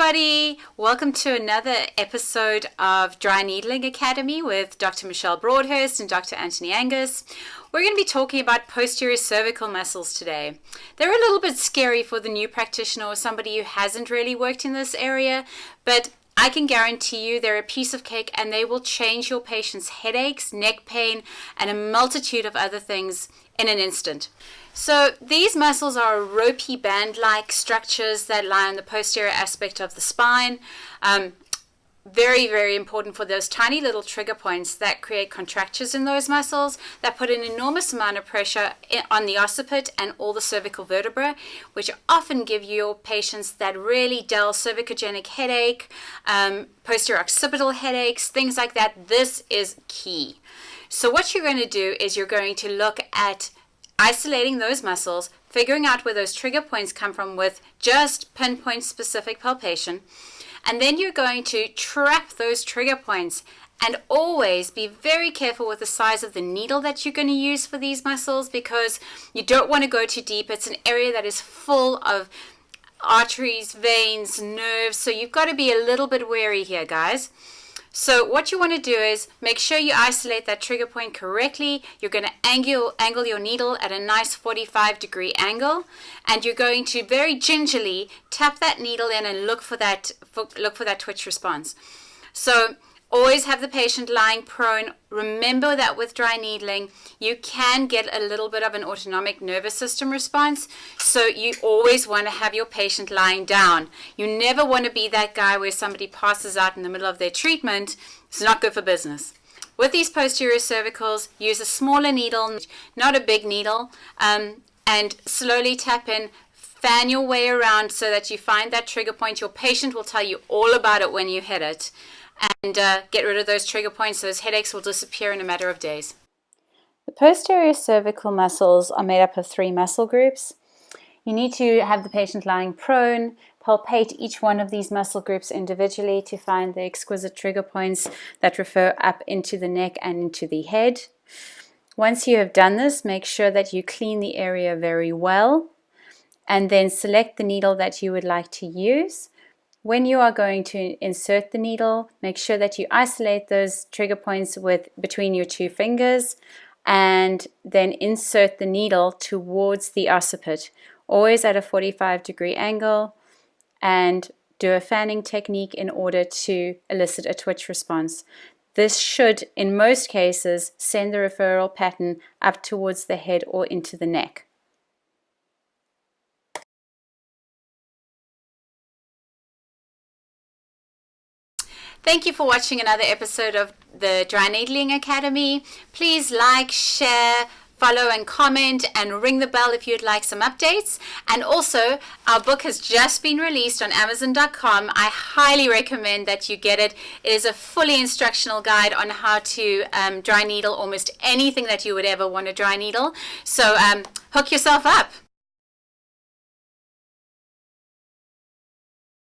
everybody. Welcome to another episode of Dry Needling Academy with Dr. Michelle Broadhurst and Dr. Anthony Angus. We're going to be talking about posterior cervical muscles today. They're a little bit scary for the new practitioner or somebody who hasn't really worked in this area, but I can guarantee you they're a piece of cake and they will change your patient's headaches, neck pain, and a multitude of other things in an instant. So these muscles are ropey band-like structures that lie on the posterior aspect of the spine. Very, very important for those tiny little trigger points that create contractures in those muscles that put an enormous amount of pressure on the occiput and all the cervical vertebrae, which often give your patients that really dull cervicogenic headache, posterior occipital headaches, things like that. This is key. So what you're going to do is you're going to look at isolating those muscles, figuring out where those trigger points come from with just pinpoint specific palpation, and then you're going to trap those trigger points and always be very careful with the size of the needle that you're going to use for these muscles because you don't want to go too deep. It's an area that is full of arteries, veins, nerves, so you've got to be a little bit wary here, guys. So what you want to do is make sure you isolate that trigger point correctly. You're going to angle your needle at a nice 45-degree angle, and you're going to very gingerly tap that needle in and look for that twitch response. So always have the patient lying prone. Remember that with dry needling, you can get a little bit of an autonomic nervous system response. So you always want to have your patient lying down. You never want to be that guy where somebody passes out in the middle of their treatment. It's not good for business. With these posterior cervicals, use a smaller needle, not a big needle, and slowly tap in. Fan your way around so that you find that trigger point. Your patient will tell you all about it when you hit it. And get rid of those trigger points. Those headaches will disappear in a matter of days. The posterior cervical muscles are made up of 3 muscle groups. You need to have the patient lying prone, palpate each one of these muscle groups individually to find the exquisite trigger points that refer up into the neck and into the head. Once you have done this, make sure that you clean the area very well and then select the needle that you would like to use. When you are going to insert the needle, make sure that you isolate those trigger points between your 2 fingers and then insert the needle towards the occiput, always at a 45-degree angle, and do a fanning technique in order to elicit a twitch response. This should, in most cases, send the referral pattern up towards the head or into the neck. Thank you for watching another episode of the Dry Needling Academy. Please like, share, follow and comment and ring the bell if you'd like some updates. And also, our book has just been released on Amazon.com. I highly recommend that you get it. It is a fully instructional guide on how to dry needle almost anything that you would ever want to dry needle. So hook yourself up.